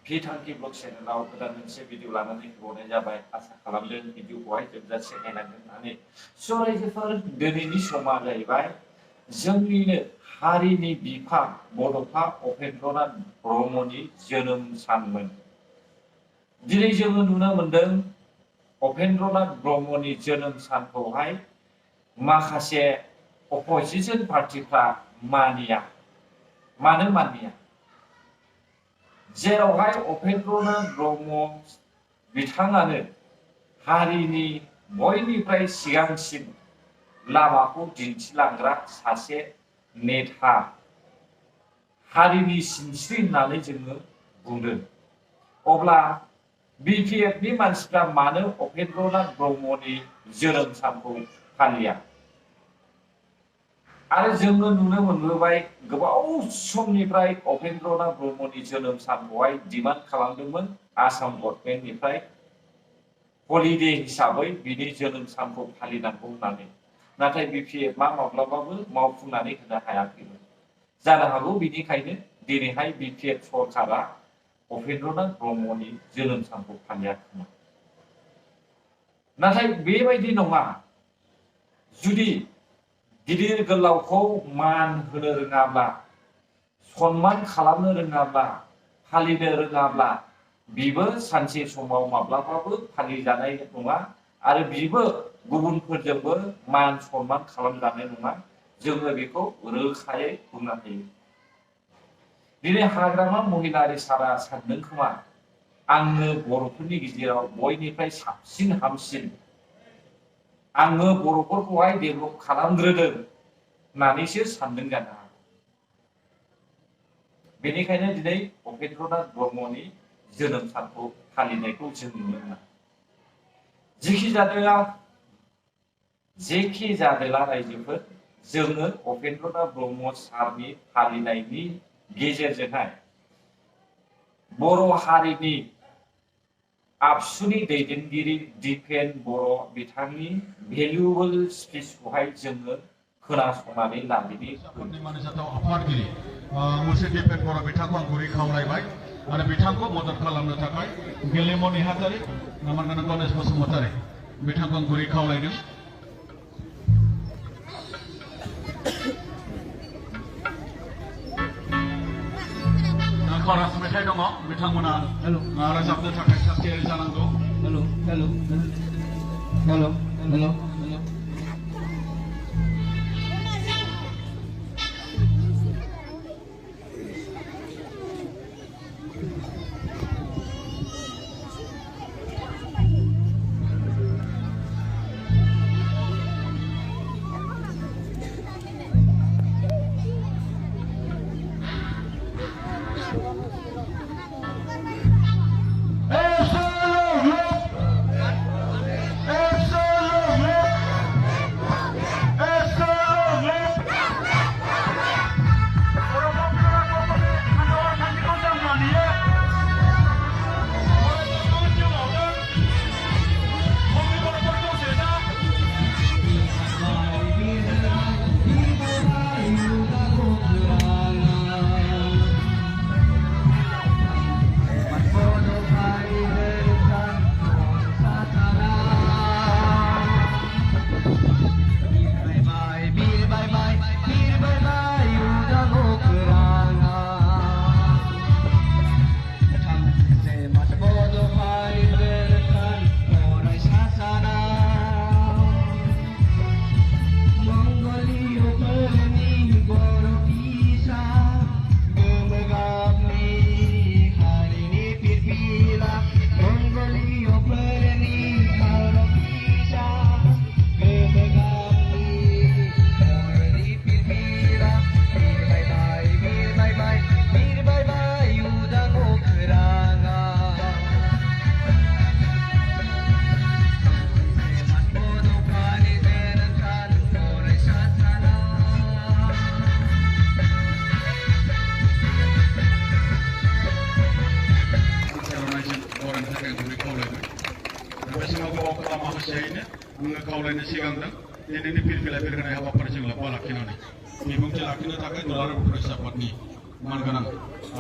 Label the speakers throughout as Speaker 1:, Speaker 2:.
Speaker 1: P20 blog चेनेलाव गोदान मोनसे video लानानै होबावनाय जाबाय आसा खालामदों भिडिअखौहाय जोबजासे नायनांगोन होननानै स' रायजोफोर दिनैनि समा जाहैबाय जोंनिनो हारिनि बिफा बड'फा उपेन्द्रनाथ ब्रह्मनि जोनोम सानमोन। दिनै जोङो नुनो मोनदों उपेन्द्रनाथ ब्रह्मनि जोनोम सानखौहाय माखासे अपोजिशन पार्टिफ्रा मानिया। मानो मानिया? जेरावहाय उपेन्द्रनाथ ब्रह्म बिथाङानो हारिनि बयनिफ्राय सिगांसिन लामाखौ दिन्थिलांग्रा सासे नेता हारिनि सिनस्रि होननानै जोङो बुंदों। अब्ला बिपिएफनि मानसिफ्रा मानो उपेन्द्रनाथ ब्रह्मनि जोनोम सानखौ फालिया? आरो जोङो नुनो मोनबोबाय गोबाव समनिफ्राय उपेन्द्रनाथ ब्रह्मनि जोनोम सानखौहाय डिमान्ड खालामदोंमोन आसाम गभर्नमेन्टनिफ्राय हलिडे हिसाबै बिनि जोनोम सानखौ फालिनांगौ होननानै। नाथाय बिपिएफआ माब्लाबाबो मावफुंनानै होनो हायाखैमोन। जानो हागौ बिनिखायनो दिनैहाय बिपिएफ सरकारा उपेन्द्रनाथ ब्रह्मनि जोनोम सानखौ फालियाखैमोन। नाथाय बेबायदि नङा। जुदि गिदिर गोलावखौ मान होनो रोङाब्ला, सनमान खालामनो रोङाब्ला, फालिनो रोङाब्ला बिबो सानसे समाव माब्लाबाबो फालिजानाय नङा आरो बिबो गुबुनफोरजोंबो मान सनमान खालामजानाय नङा। जोङो बेखौ रोखायै बुंनो हायो। दिनै हाग्रामा महिलारि सारा सानदों खोमा आंनो बर'फोरनि गेजेराव बयनिफ्राय साबसिन हामसिन, आङो बर'फोरखौहाय डेभेलप खालामग्रोदों होननानैसो सानदों जानो हागौ। बेनिखायनो दिनै उपेन्द्रनाथ ब्रह्मनि जोनोम सानखौ फालिनायखौ जों नुनो मोना। जेखि जादोला रायजोफोर, जोङो उपेन्द्रनाथ ब्रह्म सारनि फालिनायनि गेजेरजोंहाय बर' हारिनि आबसुनि दैदेनगिरि दिपेन बर' बिथांनि भेलुएबल स्पिचखौहाय जोङो खोनासंनानै लादिनि।
Speaker 2: मानिजाथाव आफादगिरि मुर्शिद दिपेन बर' बिथांखौ आं गुरै खावलायबाय आरो बिथांखौ मदद खालामनो थाखाय गेलेमु नेहाथारि नामांगन गणेश बसुमतारी बिथांखौ आं गुरै खावलायदों। खरास मेथाइ दङ, बिथांमोना रोजाबनो थाखाय थागथियारि जानांगौ।
Speaker 3: Hello hello hello hello hello
Speaker 2: आङो खावलायनो सिगांदों दिनैनि फिरफिला बेरहोनाय हाबाफारि जों लोब्बा लाखिनानै बिबुंथि लाखिनो थाखाय दुलाराय बर' फरायसा आफादनि मानगोनां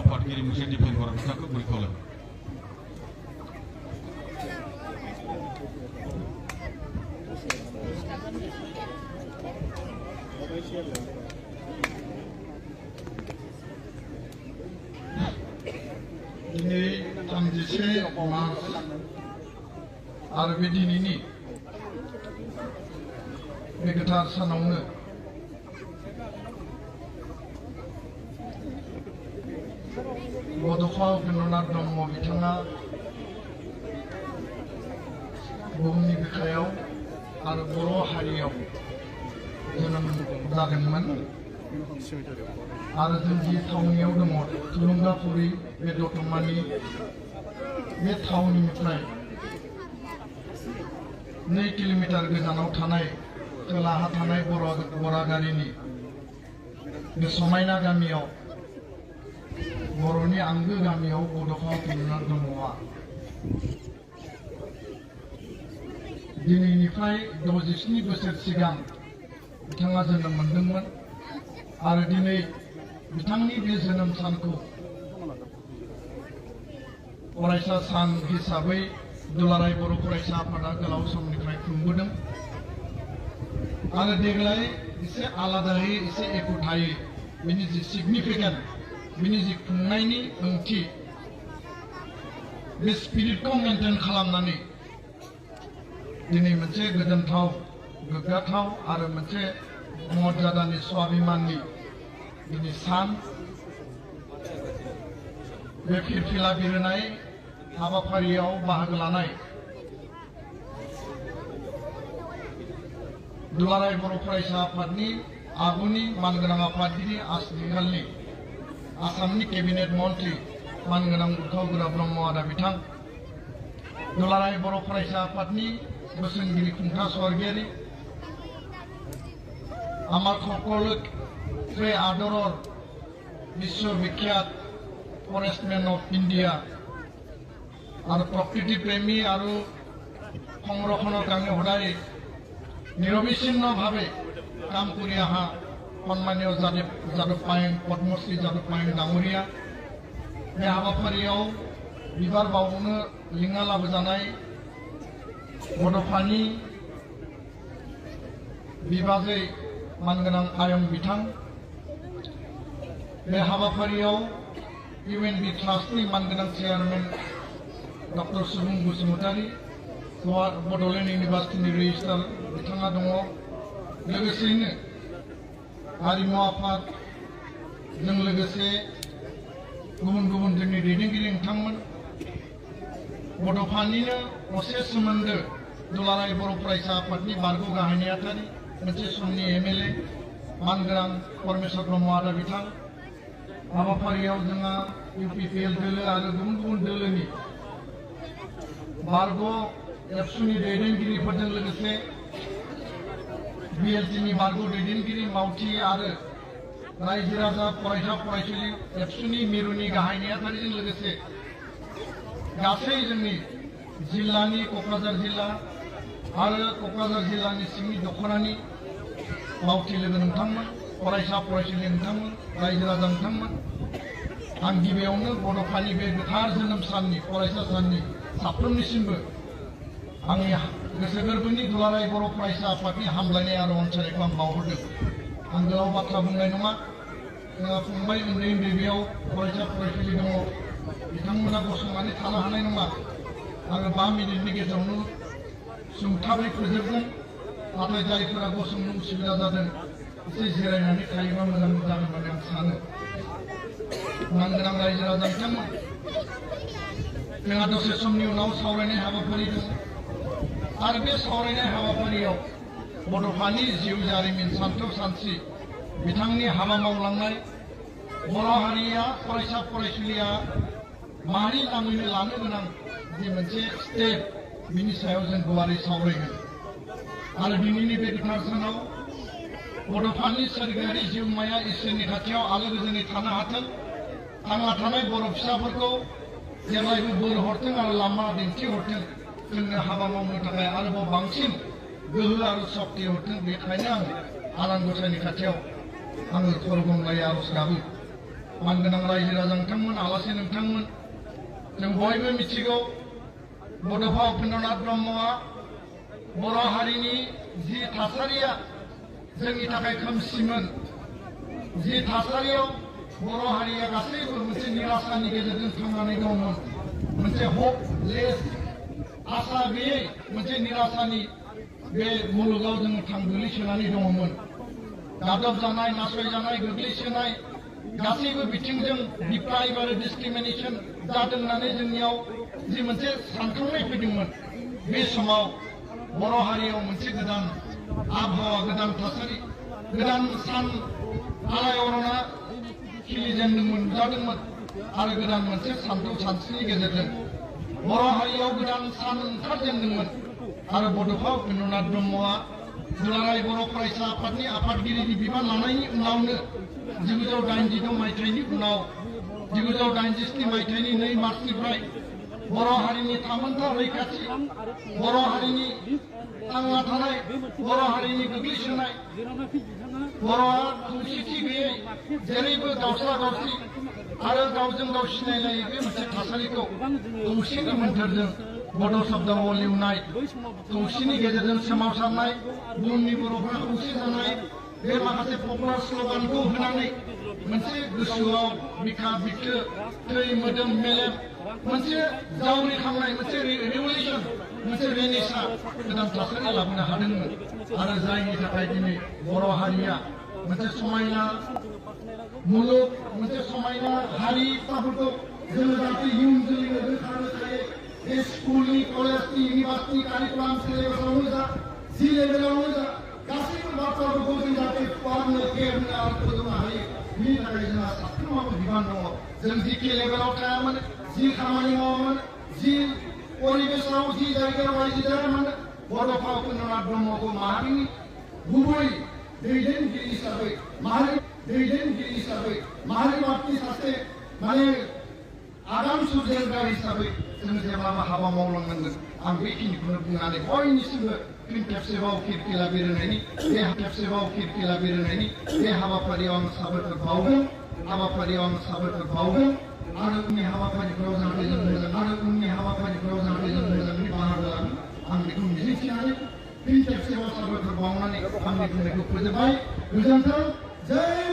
Speaker 2: आफादगिरि मुर्शिद दिपेन बर' बिथांखौ गुरै खावलायबाय। दिनै 31 मार्च आरो बे दिनैनि बे गोथार सानावनो बड'फा उपेन्द्रनाथ ब्रह्म बिथाङा बुहुमनि बिखायाव आरो बर' हारियाव जोनोम जादोंमोन आरो जों जि थावनियाव दङ थुलुंगाफुरि बे दतमानि बे थावनिनिफ्राय 2 किल'मिटार गोजानाव थानाय खोलाहा थानाय बरागारिनि बे समायना गामियाव बर'नि आंगो गामियाव बड'फा उपेन्द्रनाथ ब्रह्मआ दिनैनिफ्राय 67 बोसोर सिगां बिथाङा जोनोम मोनदोंमोन आरो दिनै बिथांनि बे जोनोम सानखौ फरायसा सान हिसाबै दुलाराय बर' फरायसा आफादा गोलाव समनिफ्राय खुंबोदों आरो देग्लाय एसे आलादायै एसे एखुथायै बिनि जि सिगनिफिकेन्ट बिनि जि खुंनायनि ओंथि बे स्पिरिटखौ मेनटेन खालामनानै दिनै मोनसे गोजोनथाव गोग्गाथाव आरो मोनसे मर्यादानि स्वाभिमाननि दिनै सान बे फिरफिला बिरहोनाय हाबाफारियाव बाहागो लानाय दुलाराय बर' फरायसा आफादनि आगुनि मानगोनां आफादगिरि आथिखालनि आसामनि केबिनेट मन्त्रि मानगोनां उरखाव ब्रह्म आदा बिथां दुलाराय बर' फरायसा आफादनि बोसोनगिरि खुंथा स्वर्गियारि आमार সকলোকে आदरर विश्व विख्यात फरेस्टमैन ऑफ इंडिया और प्रकृति प्रेमी और संरक्षण कारण सदाय निरबिच्छिन्न भावे काम कर अहा सम्मानीय जादव पायें पद्मश्री जादव पायें डांगरिया बे हाबाफारियाव बिबार बावनो लिंना लाबोजानाय बड'फानि बिबाजै मानगोनां आयं बिथां बे हाबाफारियाव इउएनबि ट्रास्टनि मानगोनां चेयारमेन डक्टर सुबुं बसुमतारी बड'लेण्ड इउनिभार्सिटिनि रेजिस्ट्रार बिथाङा दङ लोगोसेयैनो हारिमु आफादजों लोगोसे गुबुन गुबुन जोंनि दैदेनगिरि नोंथांमोन बड'फानिनो असे सोमोन्दो दुलाराय बर' फरायसा आफादनि बारग' गाहाय नेहाथारि मोनसे समनि एमएलए मानगोनां परमेश्वर ब्रह्म आदा बिथां हाबाफारियाव जोंहा इउपिपिएल दोलो आरो गुबुन गुबुन दोलोनि बारग' एबसुनि दैदेनगिरिफोरजों लोगोसे बिएलटिनि बारग' दैदेनगिरि मावथि आरो रायजो राजा फरायसा फरायसुलि एबसुनि मिरुनि गाहाय नेहाथारिजों लोगोसे गासै जोंनि जिल्लानि क'क्राझार जिल्ला आरो क'क्राझार जिल्लानि सिंनि दख'नानि मावथि लोगो नोंथांमोन फरायसा फरायसुलि नोंथांमोन रायजो राजा नोंथांमोन आं गिबियावनो बड'फानि बे गोथार जोनोम साननि फरायसा साननि साफ्रोमनिसिमबो आंनि गोसो गोरबोनि दुलाराय बर' फरायसा आफादनि हामलायनाय आरो अनसायनायखौ आं बावहरदों आं गोलाव बाथ्रा बुंनाय नङा जोंहा फंबाय उन्दै उन्दै बेयाव फरायसा फरायसुलि दङ बिथांमोना गसंनानै थानो हानाय नङा आङो 5 मिनिटनि गेजेरावनो सुंथाबै फोजोबगोन नाथाय जायफोरा गसंनो उसुबिदा जादों एसे जिरायनानै थायोबा मोजां जागोन होननानै आं सानो मानगोनां रायजो राजा बिथांमोन जोंहा दसे समनि उनाव सावरायनाय हाबाफारि दं आरो बे सावरायनाय हाबाफारियाव बड'फानि जिउ जारिमिन सानथौ सानस्रि बिथांनि हाबा मावलांनाय बर' हारिया फरायसा फरायसुलिया माहारि नाङैनो लानो गोनां जि मोनसे स्टेप बिनि सायाव जों गुवारै सावरायगोन आरो दिनैनि बे गोथार सानाव बड'फानि सोरगोआरि जिउमाया इसोरनि खाथियाव आलो गोजोनै थानो हाथों थांना थानाय बर' फिसाफोरखौ जेब्लायबो बोर हरथों आरो लामा दिन्थिहरथों जोंनो हाबा मावनो थाखाय आरोबाव बांसिन गोहो आरो शक्ति हरथों बेखायनो आं आनान गसाइनि खाथियाव आङो खरगमलायै आर'ज गाबो मानगोनां रायजो राजा नोंथांमोन आलासि नोंथांमोन जों बयबो मिथिगौ बड'फा उपेन्द्रनाथ ब्रह्मआ बर' हारिनि जि थासारिया
Speaker 4: जोंनि थाखाय खोमसिमोन जि थासारियाव बर' हारिया गासैबो मोनसे निराशानि गेजेरजों थांनानै दंमोन मोनसे हपलेस आसा गैयै मोनसे निराशानि बे मुलुगाव जोङो गोग्लैसोनानै दङमोन गादब जानाय नासयजानाय गोग्लैसोनाय गासैबो बिथिंजों डिप्राइभ आरो डिसक्रिमिनेसन जादों होननानै जोंनियाव जि मोनसे सानखांनाय फैदोंमोन बे समाव बर' हारियाव मोनसे गोदान आबहावा गोदान थासारि गोदान सान आलायअरना खिलिजेनदोंमोन नुजादोंमोन आरो गोदान मोनसे सानथौ सानस्रिनि गेजेरजों बर' हारियाव गोदान सान ओंखारजेनदोंमोन आरो बड'फा उपेन्द्रनाथ ब्रह्मआ दुलाराय बर' फरायसा आफादनि आफादगिरिनि बिबान लानायनि उनावनो 1986 मायथाइनि उनाव 1987 मायथाइनि 2 मार्चनिफ्राय बर' हारिनि थामोनथा रैखाथि बर' हारिनि थांना थानाय बर' हारिनि गोग्लैसोनाय बर'आ खौसेथि गैयै जेरैबो दावस्ला दावस्रि आरो गावजों गाव सिनायलायै बे मोनसे थासारिखौ खौसेनि मोन्थोरजों बड' शब्दआव लिरनाय खौसेनि गेजेरजों सोमावसारनाय बुहुमनि बर'फ्रा खौसे जानाय बे माखासे पपुलार स्लगानखौ होनानै मोनसे गोसोआव बिखा बिखो थै मोदोम मेलेम मोनसे जावरिखांनाय मोनसे रिभलिउसन मोनसे रेनेसा गोदान थासारि लाबोनो हादोंमोन आरो जायनि थाखाय दिनै बर' हारिया मोनसे समायना मुलुग मोनसे समायना हारिफोरखौ जोङो जाहाथे इयुन जोलैनो दोनखानो हायो बे स्कुलनि कलेजनि इउनिभार्सिटि कारिकुलाम सिलेबासावनो जा जि लेभेलावनो जा गासैबो बाथ्राफोरखौ जों जाहाथे फरायनो गेलेनो आरो फोरोंनो हायो बिनि थाखाय जोंहा साफ्रोमाबो बिबान दङ जों जिखि लेभेलाव थायामोन जि खामानि मावामोन जि परिबेशआव जि जायगायाव रायजो जायामोन बड'फा उपेन्द्रनाथ ब्रह्मखौ माहारिनि गुबै दैदेनगिरि हिसाबै माहारिबादनि सासे माने आगान सुरजेनग्रा हिसाबै जों जेब्लाबो हाबा मावलांनांगोन आं बेखिनिखौनो बुंनानै बयनिसिमबो फिन खेबसेबाव फिरफिला बिरहोनायनि बे हाबाफारियाव आं साबायखर बावगोन आरो उननि हाबाफारिफोराव जाहाथे जों मोजाङै बाहागो लागोन आं बेखौ मिजिंथिनानै फिन खेबसेबाव साबायखर बावनानै आंनि बुंनायखौ फोजोबबाय गोजोन्थों जय